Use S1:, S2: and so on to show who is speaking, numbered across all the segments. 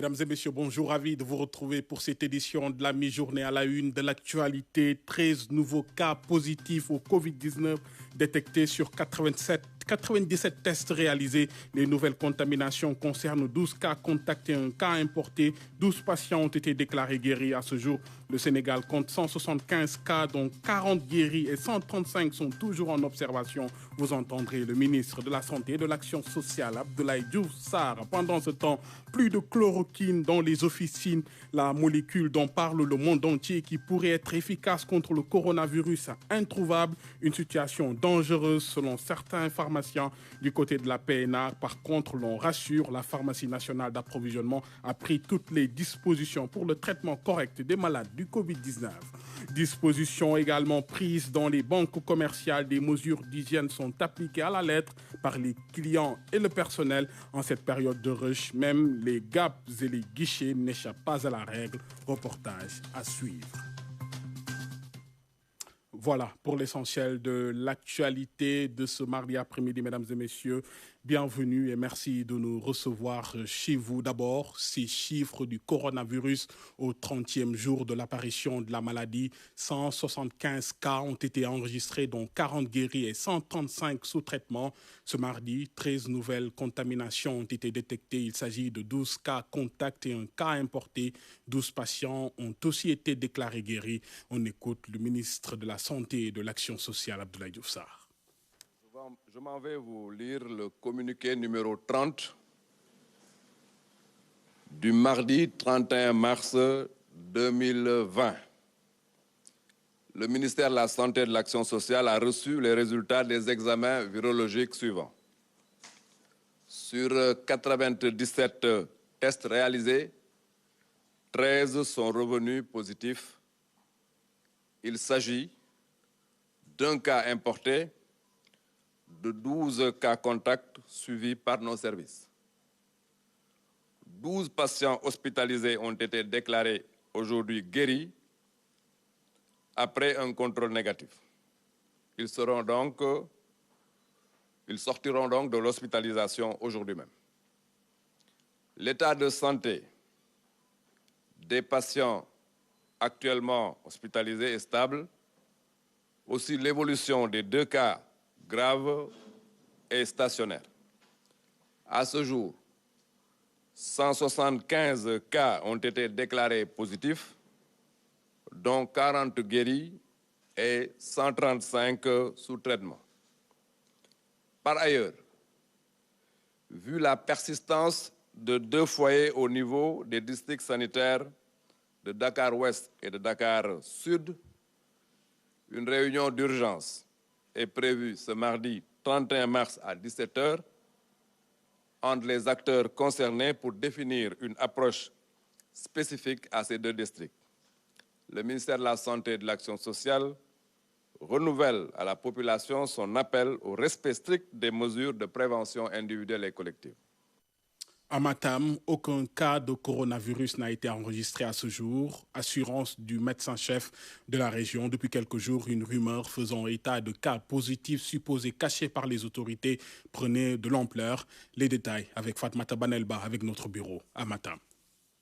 S1: Mesdames et messieurs, bonjour, ravi de vous retrouver pour cette édition de la mi-journée à la une de l'actualité. 13 nouveaux cas positifs au Covid-19 détectés sur 97 tests réalisés. Les nouvelles contaminations concernent 12 cas contacts et un cas importé. 12 patients ont été déclarés guéris à ce jour. Le Sénégal compte 175 cas, dont 40 guéris et 135 sont toujours en observation. Vous entendrez le ministre de la Santé et de l'Action sociale, Abdoulaye Diouf Sarr. Pendant ce temps, plus de chloroquine dans les officines, la molécule dont parle le monde entier qui pourrait être efficace contre le coronavirus introuvable. Une situation dangereuse selon certains pharmaciens du côté de la PNA. Par contre, l'on rassure, la pharmacie nationale d'approvisionnement a pris toutes les dispositions pour le traitement correct des malades du Covid-19. Dispositions également prises dans les banques commerciales. Des mesures d'hygiène sont appliquées à la lettre par les clients et le personnel en cette période de rush. Même les gaps et les guichets n'échappent pas à la règle. Reportage à suivre. Voilà pour l'essentiel de l'actualité de ce mardi après-midi, mesdames et messieurs. Bienvenue et merci de nous recevoir chez vous. D'abord, ces chiffres du coronavirus au 30e jour de l'apparition de la maladie. 175 cas ont été enregistrés, dont 40 guéris et 135 sous traitement. Ce mardi, 13 nouvelles contaminations ont été détectées. Il s'agit de 12 cas contacts et un cas importé. 12 patients ont aussi été déclarés guéris. On écoute le ministre de la Santé et de l'Action sociale, Abdoulaye Diouf Sarr.
S2: Je m'en vais vous lire le communiqué numéro 30 du mardi 31 mars 2020. Le ministère de la Santé et de l'Action sociale a reçu les résultats des examens virologiques suivants. Sur 97 tests réalisés, 13 sont revenus positifs. Il s'agit d'un cas importé, de 12 cas contacts suivis par nos services. 12 patients hospitalisés ont été déclarés aujourd'hui guéris après un contrôle négatif. Ils sortiront donc de l'hospitalisation aujourd'hui même. L'état de santé des patients actuellement hospitalisés est stable. Aussi, l'évolution des 2 cas graves et stationnaires. À ce jour, 175 cas ont été déclarés positifs, dont 40 guéris et 135 sous traitement. Par ailleurs, vu la persistance de 2 foyers au niveau des districts sanitaires de Dakar-Ouest et de Dakar-Sud, une réunion d'urgence est prévue ce mardi 31 mars à 17h entre les acteurs concernés pour définir une approche spécifique à ces 2 districts. Le ministère de la Santé et de l'Action sociale renouvelle à la population son appel au respect strict des mesures de prévention individuelle et collective.
S1: À Matam, aucun cas de coronavirus n'a été enregistré à ce jour. Assurance du médecin-chef de la région. Depuis quelques jours, une rumeur faisant état de cas positifs supposés cachés par les autorités prenait de l'ampleur. Les détails avec Fatmata Banelba, avec notre bureau à Matam.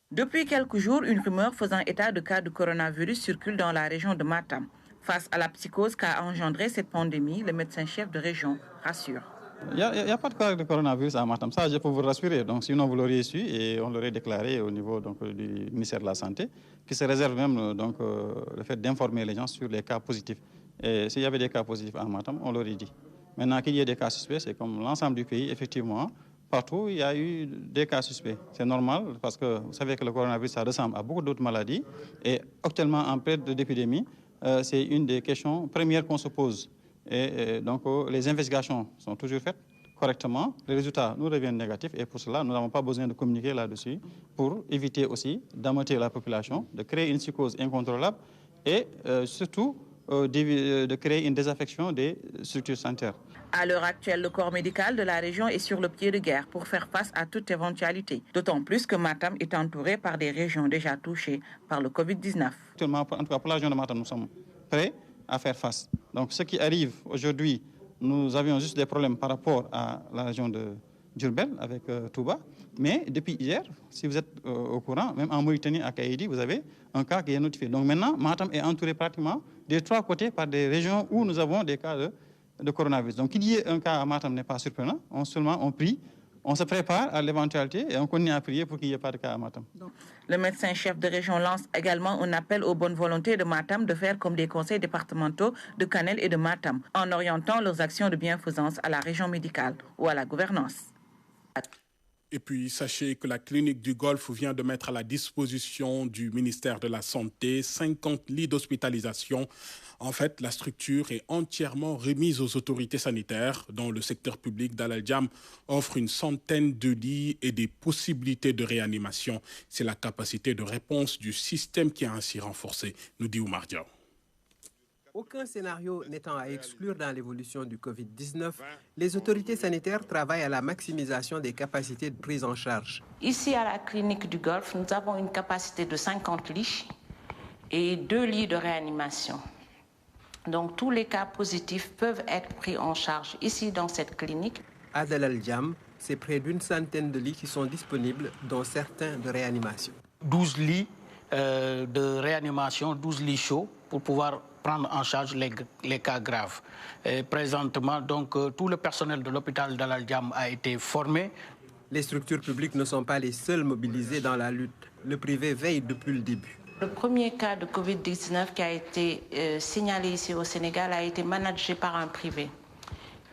S3: Depuis quelques jours, une rumeur faisant état de cas de coronavirus circule dans la région de Matam. Face à la psychose qu'a engendré cette pandémie, le médecin-chef de région rassure.
S4: Il n'y a pas de cas de coronavirus à Matam, ça je peux vous rassurer. Donc, sinon vous l'auriez su et on l'aurait déclaré au niveau du ministère de la Santé, qui se réserve même le fait d'informer les gens sur les cas positifs. Et s'il y avait des cas positifs à Matam, on l'aurait dit. Maintenant qu'il y ait des cas suspects, c'est comme l'ensemble du pays, effectivement, partout il y a eu des cas suspects. C'est normal parce que vous savez que le coronavirus, ça ressemble à beaucoup d'autres maladies. Et actuellement, en période d'épidémie, c'est une des questions premières qu'on se pose. Et donc, les investigations sont toujours faites correctement. Les résultats nous reviennent négatifs et pour cela, nous n'avons pas besoin de communiquer là-dessus pour éviter aussi d'ameuter la population, de créer une psychose incontrôlable et surtout de créer une désaffection des structures sanitaires.
S3: À l'heure actuelle, le corps médical de la région est sur le pied de guerre pour faire face à toute éventualité. D'autant plus que Matam est entouré par des régions déjà touchées par le Covid-19.
S4: Actuellement, en tout cas pour la région de Matam, nous sommes prêts à faire face. Donc ce qui arrive aujourd'hui, nous avions juste des problèmes par rapport à la région de Diourbel avec Touba. Mais depuis hier, si vous êtes au courant, même en Mauritanie, à Kaïdi, vous avez un cas qui est notifié. Donc maintenant, Matam est entouré pratiquement des 3 côtés par des régions où nous avons des cas de coronavirus. Donc qu'il y ait un cas à Matam n'est pas surprenant. On prie, on se prépare à l'éventualité et on continue à prier pour qu'il n'y ait pas de cas à Matam.
S3: Le médecin-chef de région lance également un appel aux bonnes volontés de Matam de faire comme des conseils départementaux de Kanel et de Matam, en orientant leurs actions de bienfaisance à la région médicale ou à la gouvernance.
S1: Et puis, sachez que la clinique du Golfe vient de mettre à la disposition du ministère de la Santé 50 lits d'hospitalisation. En fait, la structure est entièrement remise aux autorités sanitaires, dont le secteur public d'Al Al-Jam offre une centaine de lits et des possibilités de réanimation. C'est la capacité de réponse du système qui est ainsi renforcée, nous dit Oumar Diaw.
S5: Aucun scénario n'étant à exclure dans l'évolution du Covid-19, les autorités sanitaires travaillent à la maximisation des capacités de prise en charge.
S3: Ici, à la clinique du Golfe, nous avons une capacité de 50 lits et 2 lits de réanimation. Donc, tous les cas positifs peuvent être pris en charge ici, dans cette clinique.
S5: À Al Al-Jam, c'est près d'une centaine de lits qui sont disponibles, dont certains de réanimation.
S6: 12 lits de réanimation, 12 lits chauds pour pouvoir prendre en charge les cas graves. Et présentement, donc, tout le personnel de l'hôpital d'Al Al-Jam a été formé.
S5: Les structures publiques ne sont pas les seules mobilisées dans la lutte. Le privé veille depuis le début.
S3: Le premier cas de Covid-19 qui a été signalé ici au Sénégal a été managé par un privé.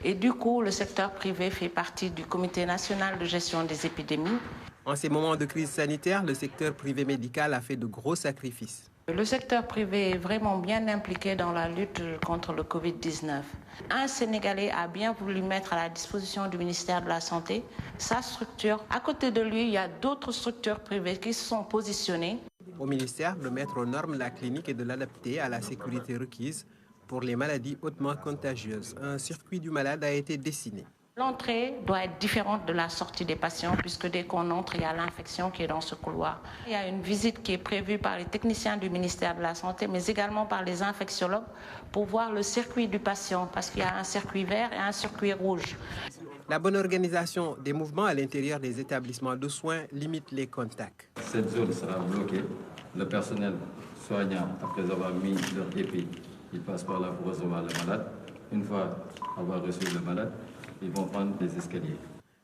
S3: Et du coup, le secteur privé fait partie du Comité national de gestion des épidémies.
S5: En ces moments de crise sanitaire, le secteur privé médical a fait de gros sacrifices.
S3: Le secteur privé est vraiment bien impliqué dans la lutte contre le Covid-19. Un Sénégalais a bien voulu mettre à la disposition du ministère de la Santé sa structure. À côté de lui, il y a d'autres structures privées qui se sont positionnées.
S5: Au ministère de mettre aux normes la clinique et de l'adapter à la sécurité requise pour les maladies hautement contagieuses. Un circuit du malade a été dessiné.
S3: L'entrée doit être différente de la sortie des patients puisque dès qu'on entre, il y a l'infection qui est dans ce couloir. Il y a une visite qui est prévue par les techniciens du ministère de la Santé, mais également par les infectiologues pour voir le circuit du patient parce qu'il y a un circuit vert et un circuit rouge.
S5: La bonne organisation des mouvements à l'intérieur des établissements de soins limite les contacts.
S7: Cette zone sera bloquée. Le personnel soignant, après avoir mis leur épi, ils passent par là pour recevoir le malade. Une fois avoir reçu le malade, ils vont prendre des escaliers.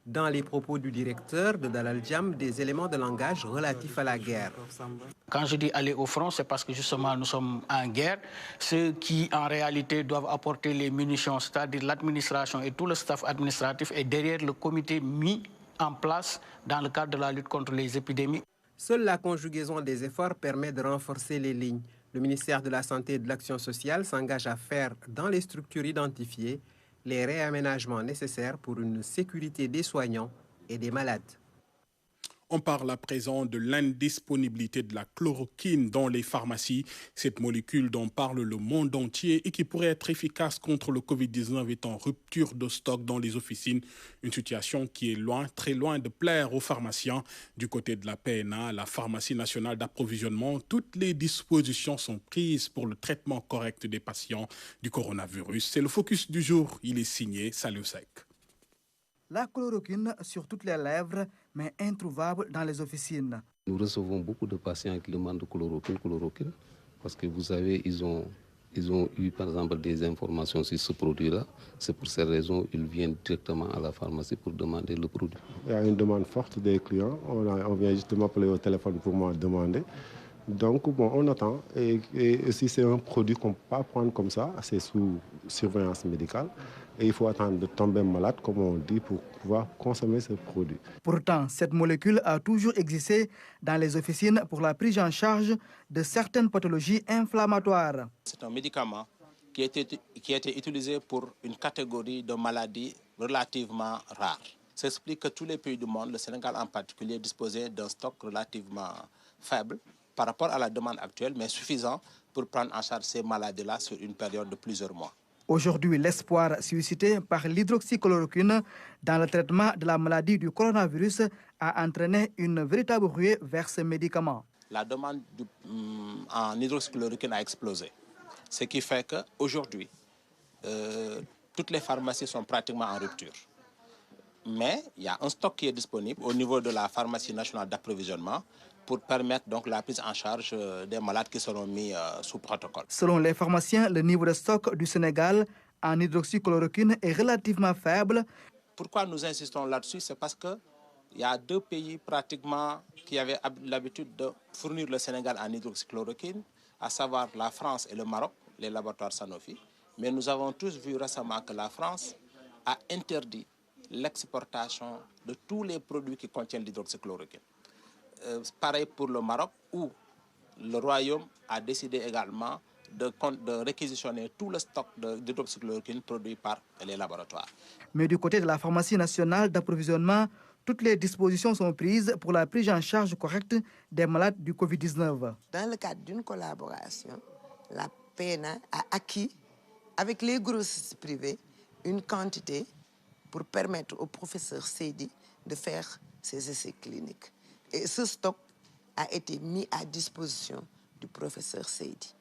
S5: Dans les propos du directeur de Al Al-Jam, des éléments de langage relatifs à la guerre.
S6: Quand je dis aller au front, c'est parce que justement nous sommes en guerre. Ceux qui en réalité doivent apporter les munitions, c'est-à-dire l'administration et tout le staff administratif est derrière le comité mis en place dans le cadre de la lutte contre les épidémies.
S5: Seule la conjugaison des efforts permet de renforcer les lignes. Le ministère de la Santé et de l'Action sociale s'engage à faire, dans les structures identifiées, les réaménagements nécessaires pour une sécurité des soignants et des malades.
S1: On parle à présent de l'indisponibilité de la chloroquine dans les pharmacies. Cette molécule dont parle le monde entier et qui pourrait être efficace contre le Covid-19 est en rupture de stock dans les officines. Une situation qui est loin, très loin de plaire aux pharmaciens. Du côté de la PNA, la Pharmacie nationale d'approvisionnement, toutes les dispositions sont prises pour le traitement correct des patients du coronavirus. C'est le focus du jour. Il est signé Saliou Seck.
S8: La chloroquine sur toutes les lèvres, mais introuvable dans les officines.
S9: Nous recevons beaucoup de patients qui demandent chloroquine, parce que vous savez, ils ont eu par exemple des informations sur ce produit-là. C'est pour ces raisons qu'ils viennent directement à la pharmacie pour demander le produit.
S10: Il y a une demande forte des clients. On vient justement appeler au téléphone pour moi demander. Donc bon, on attend. Et si c'est un produit qu'on ne peut pas prendre comme ça, c'est sous surveillance médicale. Et il faut attendre de tomber malade, comme on dit, pour pouvoir consommer ce produit.
S8: Pourtant, cette molécule a toujours existé dans les officines pour la prise en charge de certaines pathologies inflammatoires.
S11: C'est un médicament qui a été utilisé pour une catégorie de maladies relativement rares. Ça explique que tous les pays du monde, le Sénégal en particulier, disposaient d'un stock relativement faible par rapport à la demande actuelle, mais suffisant pour prendre en charge ces maladies-là sur une période de plusieurs mois.
S8: Aujourd'hui, l'espoir suscité par l'hydroxychloroquine dans le traitement de la maladie du coronavirus a entraîné une véritable ruée vers ce médicament.
S11: La demande en hydroxychloroquine a explosé, ce qui fait qu'aujourd'hui, toutes les pharmacies sont pratiquement en rupture. Mais il y a un stock qui est disponible au niveau de la pharmacie nationale d'approvisionnement pour permettre donc la prise en charge des malades qui seront mis sous protocole.
S8: Selon les pharmaciens, le niveau de stock du Sénégal en hydroxychloroquine est relativement faible.
S11: Pourquoi nous insistons là-dessus? C'est parce qu'il y a 2 pays pratiquement qui avaient l'habitude de fournir le Sénégal en hydroxychloroquine, à savoir la France et le Maroc, les laboratoires Sanofi. Mais nous avons tous vu récemment que la France a interdit l'exportation de tous les produits qui contiennent l'hydroxychloroquine. Pareil pour le Maroc, où le Royaume a décidé également de réquisitionner tout le stock d'hydroxychloroquine produit par les laboratoires.
S8: Mais du côté de la pharmacie nationale d'approvisionnement, toutes les dispositions sont prises pour la prise en charge correcte des malades du Covid-19.
S12: Dans le cadre d'une collaboration, la PNA a acquis avec les grossistes privés une quantité pour permettre au professeur Seydi de faire ses essais cliniques. Et ce stock a été mis à disposition du professeur Seydi.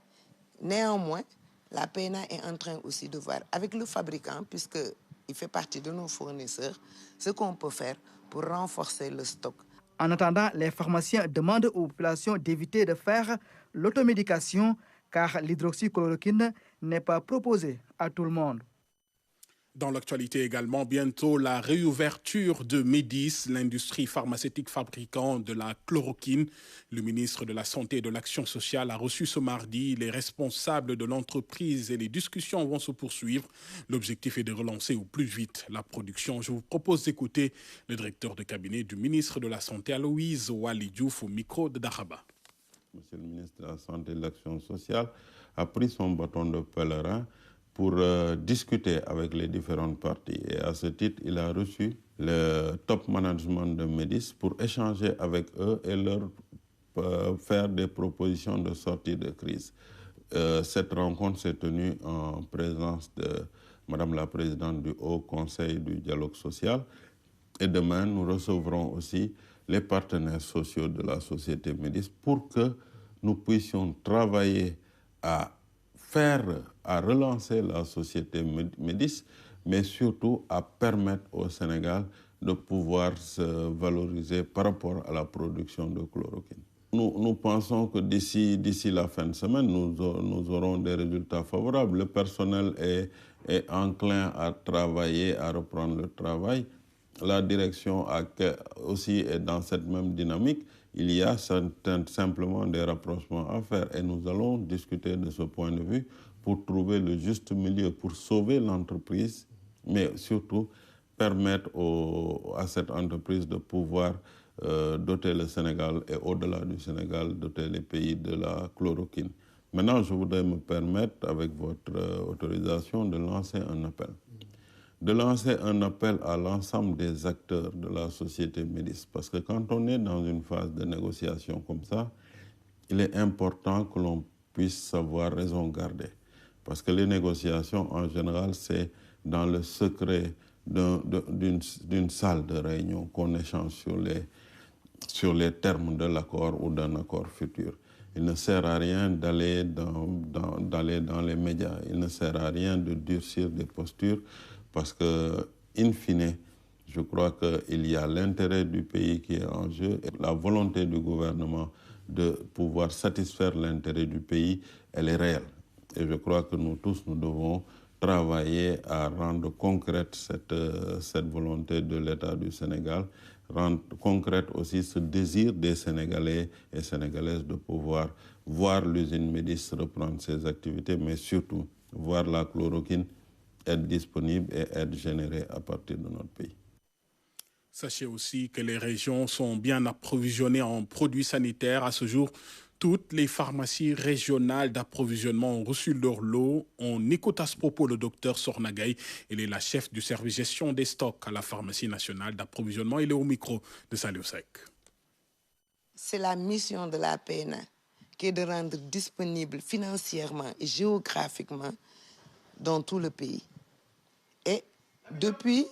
S12: Néanmoins, la PNA est en train aussi de voir avec le fabricant, puisqu'il fait partie de nos fournisseurs, ce qu'on peut faire pour renforcer le stock.
S8: En attendant, les pharmaciens demandent aux populations d'éviter de faire l'automédication car l'hydroxychloroquine n'est pas proposée à tout le monde.
S1: Dans l'actualité également, bientôt la réouverture de Médis, l'industrie pharmaceutique fabricant de la chloroquine. Le ministre de la Santé et de l'Action sociale a reçu ce mardi les responsables de l'entreprise et les discussions vont se poursuivre. L'objectif est de relancer au plus vite la production. Je vous propose d'écouter le directeur de cabinet du ministre de la Santé, Aloïse Waly Diouf, au micro de Daraba.
S13: Monsieur le ministre de la Santé et de l'Action sociale a pris son bâton de pèlerin pour discuter avec les différentes parties. Et à ce titre, il a reçu le top management de Médis pour échanger avec eux et leur faire des propositions de sortie de crise. Cette rencontre s'est tenue en présence de Madame la Présidente du Haut Conseil du dialogue social. Et demain, nous recevrons aussi les partenaires sociaux de la société Médis pour que nous puissions travailler à relancer la société Médis, mais surtout à permettre au Sénégal de pouvoir se valoriser par rapport à la production de chloroquine. Nous pensons que d'ici la fin de semaine, nous aurons des résultats favorables. Le personnel est enclin à travailler, à reprendre le travail. La direction aussi est dans cette même dynamique. Il y a simplement des rapprochements à faire et nous allons discuter de ce point de vue pour trouver le juste milieu, pour sauver l'entreprise, mais surtout permettre à cette entreprise de pouvoir doter le Sénégal et au-delà du Sénégal, doter les pays de la chloroquine. Maintenant, je voudrais me permettre, avec votre autorisation, de lancer un appel. À l'ensemble des acteurs de la société Médis. Parce que quand on est dans une phase de négociation comme ça, il est important que l'on puisse savoir raison garder. Parce que les négociations, en général, c'est dans le secret d'une salle de réunion qu'on échange sur les termes de l'accord ou d'un accord futur. Il ne sert à rien d'aller dans les médias. Il ne sert à rien de durcir des postures. Parce que, in fine, je crois qu'il y a l'intérêt du pays qui est en jeu et la volonté du gouvernement de pouvoir satisfaire l'intérêt du pays, elle est réelle. Et je crois que nous tous, nous devons travailler à rendre concrète cette volonté de l'État du Sénégal, rendre concrète aussi ce désir des Sénégalais et Sénégalaises de pouvoir voir l'usine Médis reprendre ses activités, mais surtout voir la chloroquine être disponible et être générée à partir de notre pays.
S1: Sachez aussi que les régions sont bien approvisionnées en produits sanitaires. À ce jour, toutes les pharmacies régionales d'approvisionnement ont reçu leur lot. On écoute à ce propos le docteur Sornagaï. Il est la chef du service gestion des stocks à la pharmacie nationale d'approvisionnement. Il est au micro de Saliou Seck.
S12: C'est la mission de la PNA qui est de rendre disponible financièrement et géographiquement dans tout le pays. Et depuis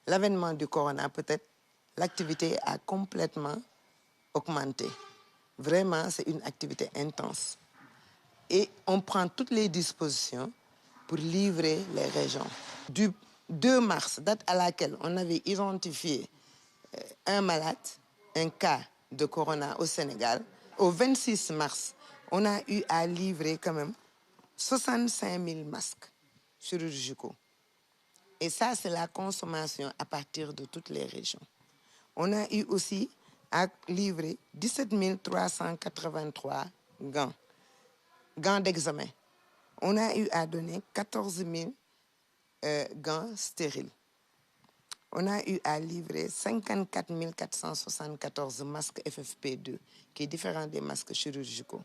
S12: l'avènement du corona, peut-être, l'activité a complètement augmenté. Vraiment, c'est une activité intense. Et on prend toutes les dispositions pour livrer les régions. Du 2 mars, date à laquelle on avait identifié un malade, un cas de corona au Sénégal, au 26 mars, on a eu à livrer quand même 65 000 masques chirurgicaux. Et ça, c'est la consommation à partir de toutes les régions. On a eu aussi à livrer 17 383 gants d'examen. On a eu à donner 14 000 gants stériles. On a eu à livrer 54 474 masques FFP2, qui est différent des masques chirurgicaux.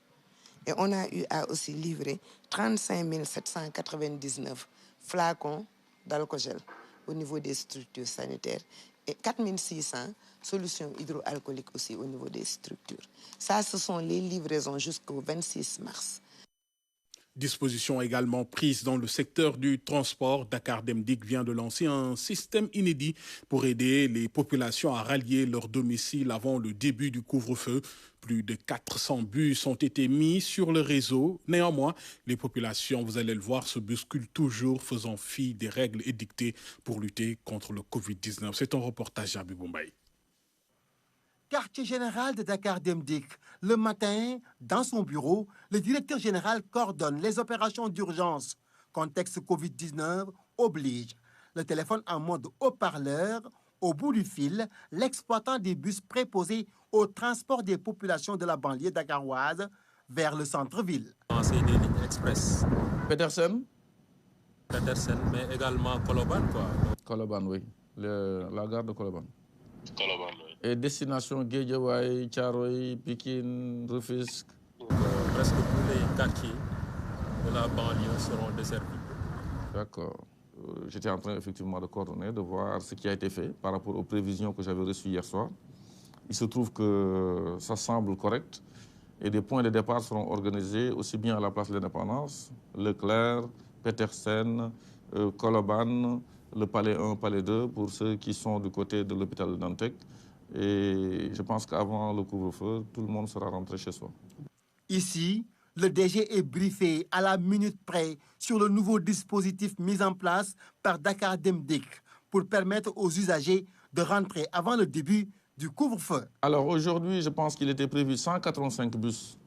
S12: Et on a eu à aussi livrer 35 799 flacons d'alcogel au niveau des structures sanitaires et 4 600 solutions hydroalcooliques aussi au niveau des structures. Ça, ce sont les livraisons jusqu'au 26 mars.
S1: Disposition également prise dans le secteur du transport. Dakar Dem Dikk vient de lancer un système inédit pour aider les populations à rallier leur domicile avant le début du couvre-feu. Plus de 400 bus ont été mis sur le réseau. Néanmoins, les populations, vous allez le voir, se bousculent toujours, faisant fi des règles édictées pour lutter contre le Covid-19. C'est un reportage à Bibombaï.
S14: Quartier général de Dakar Dem Dikk. Le matin, dans son bureau, le directeur général coordonne les opérations d'urgence. Contexte Covid-19 oblige. Le téléphone en mode haut-parleur. Au bout du fil, l'exploitant des bus préposés au transport des populations de la banlieue dakaroise vers le centre-ville.
S15: C'est des lignes express. Petersen, mais également Koloban, quoi.
S16: Koloban, oui. La gare de Koloban.
S15: Koloban, oui.
S16: Et destination Guédiawaye, Thiaroye, Pikine, Rufisque.
S15: Presque tous les quartiers de la banlieue seront desservis.
S16: D'accord. J'étais en train effectivement de coordonner, de voir ce qui a été fait par rapport aux prévisions que j'avais reçues hier soir. Il se trouve que ça semble correct et des points de départ seront organisés aussi bien à la place de l'Indépendance, Leclerc, Petersen, Koloban, le Palais 1, Palais 2 pour ceux qui sont du côté de l'hôpital de Dantec. Et je pense qu'avant le couvre-feu, tout le monde sera rentré chez soi.
S14: Ici, le DG est briefé à la minute près sur le nouveau dispositif mis en place par Dakar Dem Dikk pour permettre aux usagers de rentrer avant le début du couvre-feu.
S16: Alors aujourd'hui, je pense qu'il était prévu 185 bus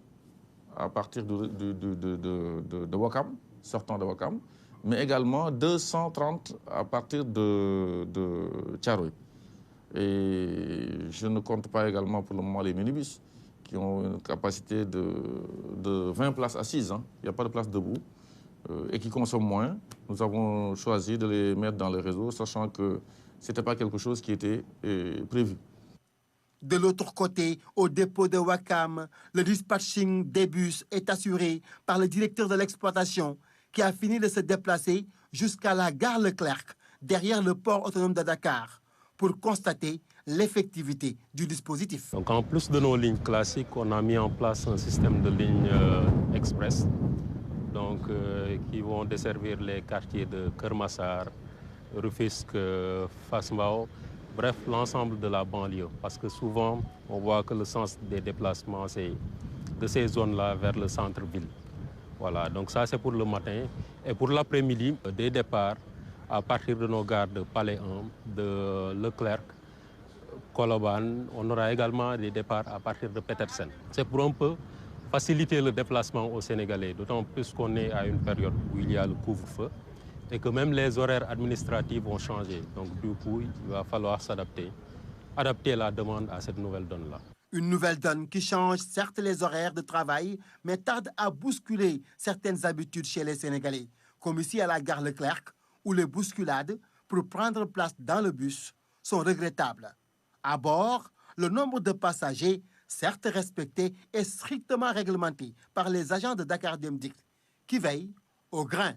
S16: à partir de Ouakam, sortant de Ouakam, mais également 230 à partir de Thiaroye. Et je ne compte pas également pour le moment les minibus qui ont une capacité de 20 places assises. Hein. Il n'y a pas de place debout et qui consomment moins. Nous avons choisi de les mettre dans le réseau, sachant que ce n'était pas quelque chose qui était prévu.
S14: De l'autre côté, au dépôt de Ouakam, le dispatching des bus est assuré par le directeur de l'exploitation qui a fini de se déplacer jusqu'à la gare Leclerc, derrière le port autonome de Dakar, pour constater l'effectivité du dispositif.
S15: Donc en plus de nos lignes classiques, on a mis en place un système de lignes express donc, qui vont desservir les quartiers de Kermassar, Rufisque, Fass Mbao, bref, l'ensemble de la banlieue. Parce que souvent, on voit que le sens des déplacements, c'est de ces zones-là vers le centre-ville. Voilà, donc ça c'est pour le matin. Et pour l'après-midi, des départs à partir de nos gares de Palais 1, de Leclerc, Koloban, on aura également des départs à partir de Petersen. C'est pour un peu faciliter le déplacement aux Sénégalais, d'autant plus qu'on est à une période où il y a le couvre-feu et que même les horaires administratifs vont changer. Donc du coup, il va falloir s'adapter, adapter la demande à cette nouvelle donne-là.
S14: Une nouvelle donne qui change certes les horaires de travail, mais tarde à bousculer certaines habitudes chez les Sénégalais, comme ici à la gare Leclerc, où les bousculades pour prendre place dans le bus sont regrettables. À bord, le nombre de passagers, certes respecté, est strictement réglementé par les agents de Dakar Dem Dikk, qui veillent au grain.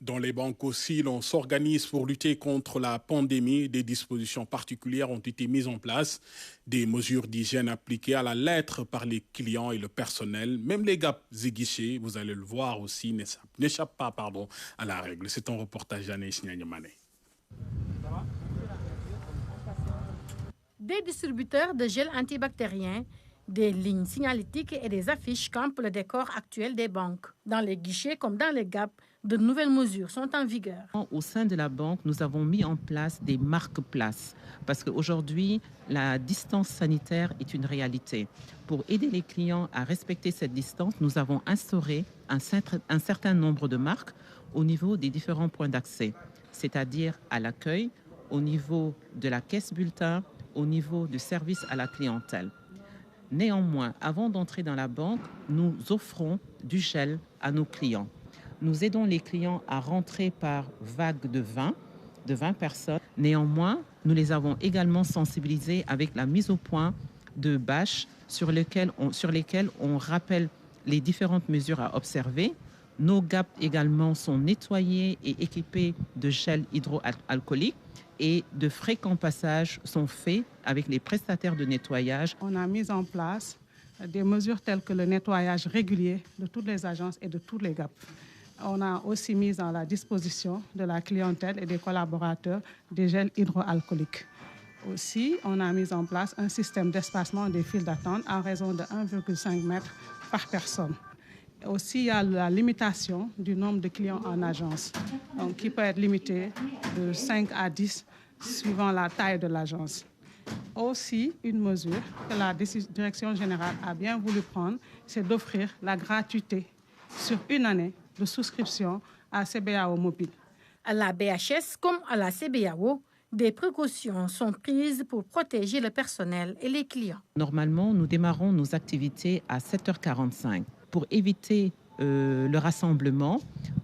S1: Dans les banques aussi, l'on s'organise pour lutter contre la pandémie. Des dispositions particulières ont été mises en place. Des mesures d'hygiène appliquées à la lettre par les clients et le personnel. Même les gaps et guichets, vous allez le voir aussi, n'échappent pas à la règle. C'est un reportage d'Anaïs Nyanyamane.
S17: Des distributeurs de gel antibactérien, Des lignes signalétiques et des affiches campent le décor actuel des banques. Dans les guichets comme dans les GAP, de nouvelles mesures sont en vigueur.
S18: Au sein de la banque, nous avons mis en place des marque-places parce qu'aujourd'hui, la distance sanitaire est une réalité. Pour aider les clients à respecter cette distance, nous avons instauré un certain nombre de marques au niveau des différents points d'accès, c'est-à-dire à l'accueil, au niveau de la caisse bulletin, au niveau du service à la clientèle. Néanmoins, avant d'entrer dans la banque, nous offrons du gel à nos clients. Nous aidons les clients à rentrer par vague de 20 personnes. Néanmoins, nous les avons également sensibilisés avec la mise au point de bâches sur lesquelles on rappelle les différentes mesures à observer. Nos GAP également sont nettoyés et équipés de gel hydroalcoolique et de fréquents passages sont faits avec les prestataires de nettoyage.
S19: On a mis en place des mesures telles que le nettoyage régulier de toutes les agences et de tous les GAP. On a aussi mis à la disposition de la clientèle et des collaborateurs des gels hydroalcooliques. Aussi, on a mis en place un système d'espacement des files d'attente en raison de 1,5 m par personne. Aussi, il y a la limitation du nombre de clients en agence, donc qui peut être limité de 5 à 10 suivant la taille de l'agence. Aussi, une mesure que la direction générale a bien voulu prendre, c'est d'offrir la gratuité sur une année de souscription à CBAO Mobile.
S17: À la BHS comme à la CBAO, des précautions sont prises pour protéger le personnel et les clients.
S18: Normalement, nous démarrons nos activités à 7h45. Pour éviter le rassemblement,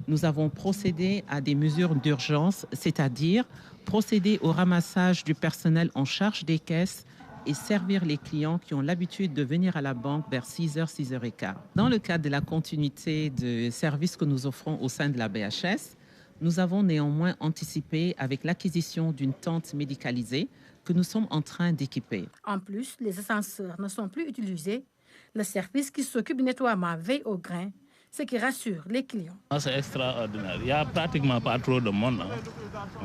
S18: nous avons procédé à des mesures d'urgence, c'est-à-dire procéder au ramassage du personnel en charge des caisses et servir les clients qui ont l'habitude de venir à la banque vers 6h, 6h15. Dans le cadre de la continuité de services que nous offrons au sein de la BHS, nous avons néanmoins anticipé avec l'acquisition d'une tente médicalisée que nous sommes en train d'équiper.
S17: En plus, les ascenseurs ne sont plus utilisés. Le service qui s'occupe du nettoiement veille au grain, ce qui rassure les clients.
S20: C'est extraordinaire. Il n'y a pratiquement pas trop de monde.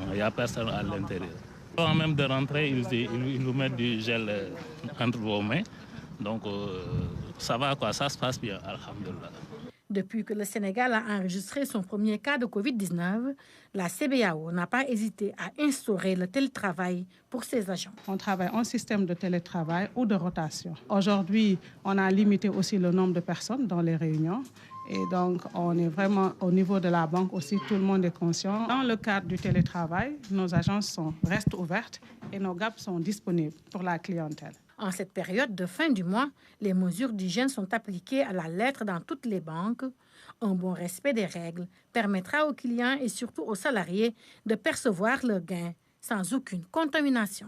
S20: Il n'y a personne à l'intérieur. Avant même de rentrer, ils nous mettent du gel entre vos mains. Donc ça va, quoi, ça se passe bien, alhamdoulilah.
S17: Depuis que le Sénégal a enregistré son premier cas de Covid-19, la CBAO n'a pas hésité à instaurer le télétravail pour ses agents.
S19: On travaille en système de télétravail ou de rotation. Aujourd'hui, on a limité aussi le nombre de personnes dans les réunions. Et donc, on est vraiment au niveau de la banque aussi, tout le monde est conscient. Dans le cadre du télétravail, nos agences restent ouvertes et nos GAP sont disponibles pour la clientèle.
S17: En cette période de fin du mois, les mesures d'hygiène sont appliquées à la lettre dans toutes les banques. Un bon respect des règles permettra aux clients et surtout aux salariés de percevoir leurs gains sans aucune contamination.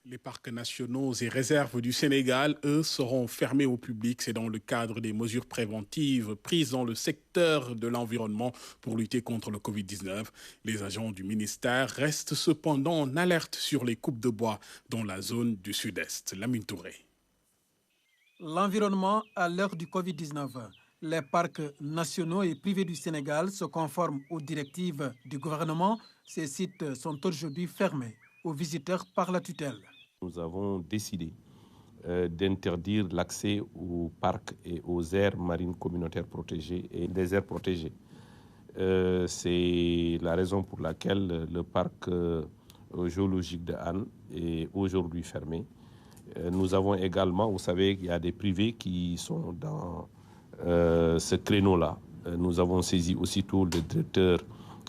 S1: Les parcs nationaux et réserves du Sénégal, eux, seront fermés au public. C'est dans le cadre des mesures préventives prises dans le secteur de l'environnement pour lutter contre le Covid-19. Les agents du ministère restent cependant en alerte sur les coupes de bois dans la zone du sud-est. Lamine Touré.
S21: L'environnement à l'heure du Covid-19. Les parcs nationaux et privés du Sénégal se conforment aux directives du gouvernement. Ces sites sont aujourd'hui fermés aux visiteurs par la tutelle.
S22: Nous avons décidé d'interdire l'accès aux parcs et aux aires marines communautaires protégées et des aires protégées. C'est la raison pour laquelle le parc géologique de Hann est aujourd'hui fermé. Nous avons également, vous savez, il y a des privés qui sont dans ce créneau-là. Nous avons saisi aussitôt le directeur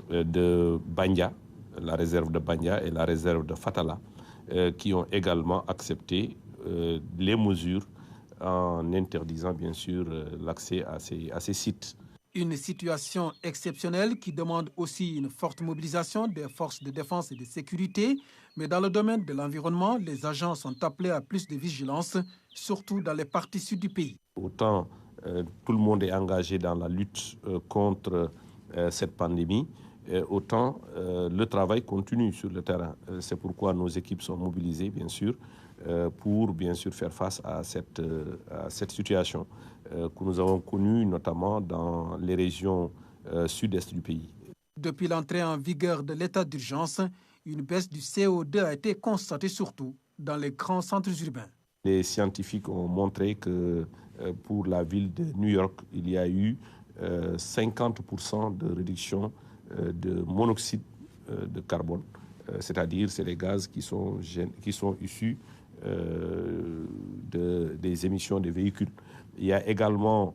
S22: de Bandia, la réserve de Bandia et la réserve de Fatala, qui ont également accepté les mesures en interdisant bien sûr l'accès à ces sites.
S21: Une situation exceptionnelle qui demande aussi une forte mobilisation des forces de défense et de sécurité. Mais dans le domaine de l'environnement, les agents sont appelés à plus de vigilance, surtout dans les parties sud du pays.
S22: Autant tout le monde est engagé dans la lutte contre cette pandémie, autant le travail continue sur le terrain. C'est pourquoi nos équipes sont mobilisées, bien sûr, pour bien sûr faire face à cette situation que nous avons connue notamment dans les régions sud-est du pays.
S21: Depuis l'entrée en vigueur de l'état d'urgence, une baisse du CO2 a été constatée surtout dans les grands centres urbains.
S22: Les scientifiques ont montré que pour la ville de New York, il y a eu 50% de réduction de monoxyde de carbone, c'est-à-dire c'est les gaz qui sont issus des émissions des véhicules. Il y a également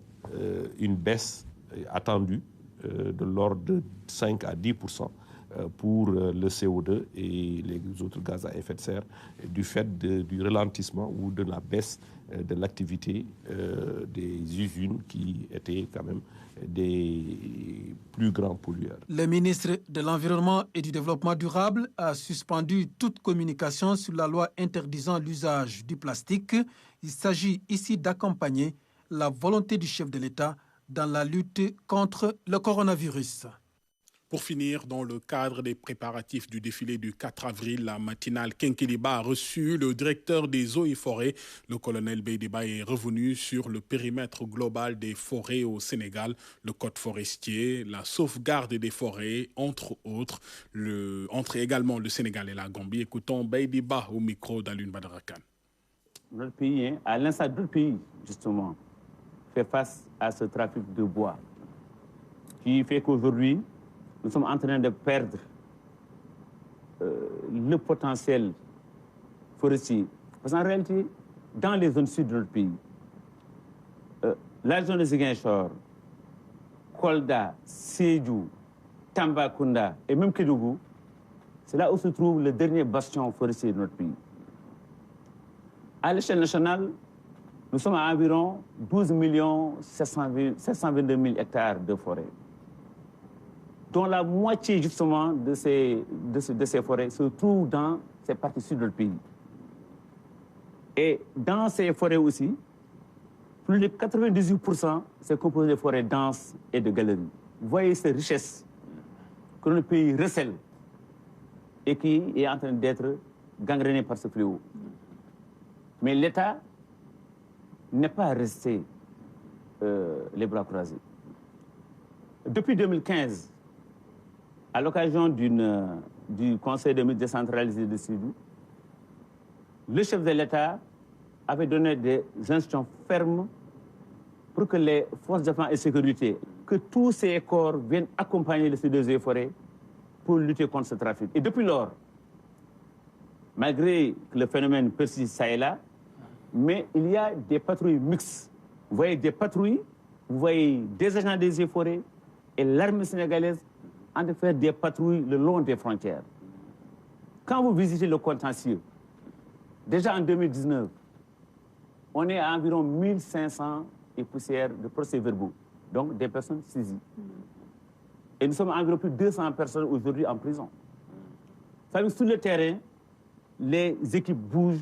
S22: une baisse attendue de l'ordre de 5 à 10% pour le CO2 et les autres gaz à effet de serre du fait du ralentissement ou de la baisse de l'activité des usines qui étaient quand même des plus grands pollueurs.
S21: Le ministre de l'Environnement et du Développement durable a suspendu toute communication sur la loi interdisant l'usage du plastique. Il s'agit ici d'accompagner la volonté du chef de l'État dans la lutte contre le coronavirus.
S1: Pour finir, dans le cadre des préparatifs du défilé du 4 avril, la matinale Kenkeliba a reçu le directeur des eaux et forêts. Le colonel Beydeba est revenu sur le périmètre global des forêts au Sénégal, le code forestier, la sauvegarde des forêts, entre autres, entre également le Sénégal et la Gambie. Écoutons Beydeba au micro d'Alun Badara Kane.
S2: Notre pays, à l'instar d'autres pays, justement, fait face à ce trafic de bois qui fait qu'aujourd'hui, nous sommes en train de perdre le potentiel forestier. Parce qu'en réalité, dans les zones sud de notre pays, la zone de Ziguinchor, Kolda, Sédhiou, Tambacounda et même Kédougou, c'est là où se trouve le dernier bastion forestier de notre pays. À l'échelle nationale, nous sommes à environ 12 722 000 hectares de forêt, dont la moitié justement de ces forêts se trouve dans ces parties sud du pays. Et dans ces forêts aussi, plus de 98% c'est composé de forêts denses et de galeries. Vous voyez ces richesses que le pays recèle et qui est en train d'être gangréné par ce fléau. Mais l'État n'est pas resté les bras croisés. Depuis 2015, à l'occasion du Conseil de ministres décentralisé de Sédhiou, le chef de l'État avait donné des instructions fermes pour que les forces de défense et de sécurité, que tous ces corps viennent accompagner les services des forêts pour lutter contre ce trafic. Et depuis lors, malgré que le phénomène persiste ça et là, mais il y a des patrouilles mixtes. Vous voyez des patrouilles, vous voyez des agents des forêts et l'armée sénégalaise en train de faire des patrouilles le long des frontières. Quand vous visitez le contentieux, déjà en 2019, on est à environ 1500 et poussières de procès-verbaux, donc des personnes saisies. Et nous sommes à environ plus de 200 personnes aujourd'hui en prison. Ça veut dire sur le terrain, les équipes bougent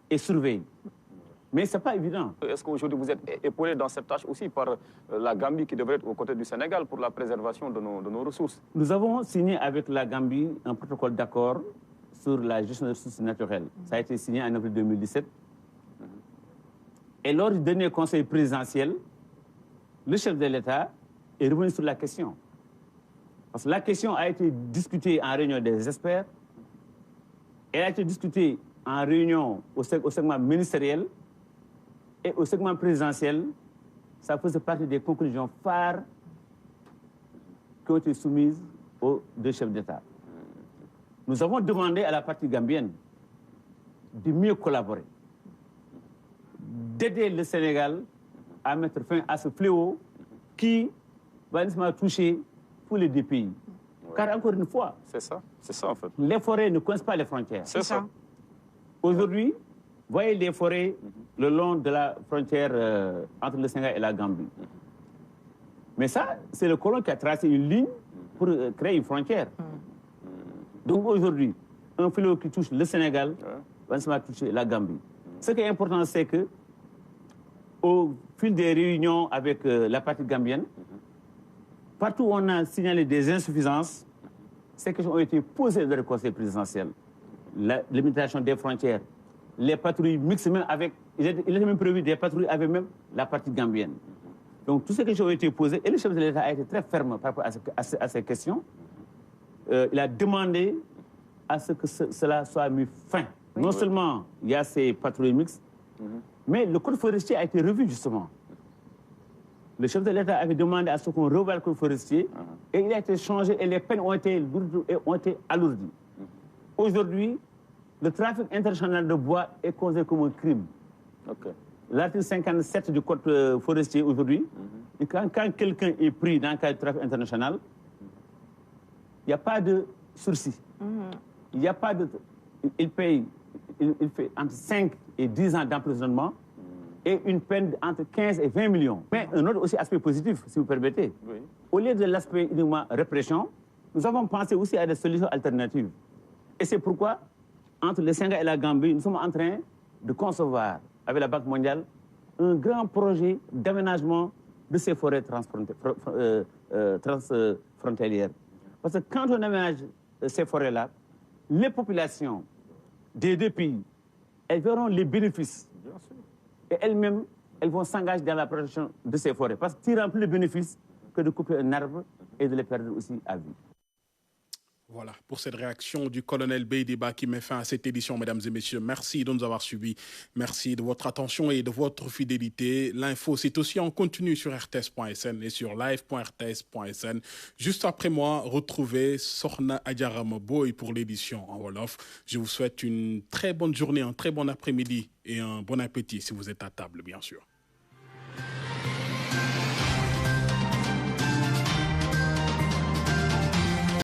S2: et surveillent. Mais ce n'est pas évident.
S4: Est-ce qu'aujourd'hui vous êtes épaulé dans cette tâche aussi par la Gambie qui devrait être aux côtés du Sénégal pour la préservation de nos ressources?
S2: Nous avons signé avec la Gambie un protocole d'accord sur la gestion des ressources naturelles. Ça a été signé en avril 2017. Et lors du dernier conseil présidentiel, le chef de l'État est revenu sur la question. Parce que la question a été discutée en réunion des experts, elle a été discutée en réunion au segment ministériel et au segment présidentiel. Ça faisait partie des conclusions phares qui ont été soumises aux deux chefs d'État. Nous avons demandé à la partie gambienne de mieux collaborer, d'aider le Sénégal à mettre fin à ce fléau qui va nécessairement toucher tous les deux pays. Car encore une fois,
S4: c'est ça en fait.
S2: Les forêts ne connaissent pas les frontières.
S4: C'est ça.
S2: Aujourd'hui, voyez les forêts le long de la frontière entre le Sénégal et la Gambie. Mais ça, c'est le colon qui a tracé une ligne pour créer une frontière. Donc aujourd'hui, un fléau qui touche le Sénégal va toucher la Gambie. Ce qui est important, c'est que au fil des réunions avec la partie gambienne, partout où on a signalé des insuffisances, ces questions ont été posées dans le conseil présidentiel. La limitation des frontières, les patrouilles mixtes même avec... Il était même prévu des patrouilles avec même la partie gambienne. Donc, toutes ces questions ont été posées et le chef de l'État a été très ferme par rapport à ces questions. Il a demandé à ce que cela soit mis fin Non seulement il y a ces patrouilles mixtes, mais le code forestier a été revu justement. Le chef de l'État avait demandé à ce qu'on revoie le code forestier et il a été changé et les peines ont été alourdies. Aujourd'hui, le trafic international de bois est considéré comme un crime. L'article 57 du code forestier aujourd'hui, quand quelqu'un est pris dans le cas du trafic international, il n'y a pas de sursis. Il n'y a pas de... Il paye, il fait entre 5 et 10 ans d'emprisonnement et une peine entre 15 et 20 millions. Mais un autre aussi aspect positif, si vous permettez. Au lieu de l'aspect uniquement répression, nous avons pensé aussi à des solutions alternatives. Et c'est pourquoi, entre le Sénégal et la Gambie, nous sommes en train de concevoir, avec la Banque mondiale, un grand projet d'aménagement de ces forêts transfrontalières. Parce que quand on aménage ces forêts-là, les populations des deux pays, elles verront les bénéfices. Et elles-mêmes, elles vont s'engager dans la protection de ces forêts. Parce que tirant plus de bénéfices que de couper un arbre et de les perdre aussi à vie.
S1: Voilà, pour cette réaction du colonel Beydiba qui met fin à cette édition, mesdames et messieurs. Merci de nous avoir suivis. Merci de votre attention et de votre fidélité. L'info, c'est aussi en continu sur rts.sn et sur live.rts.sn. Juste après moi, retrouvez Sorna Adjarama Boy pour l'édition en Wolof. Je vous souhaite une très bonne journée, un très bon après-midi et un bon appétit si vous êtes à table, bien sûr.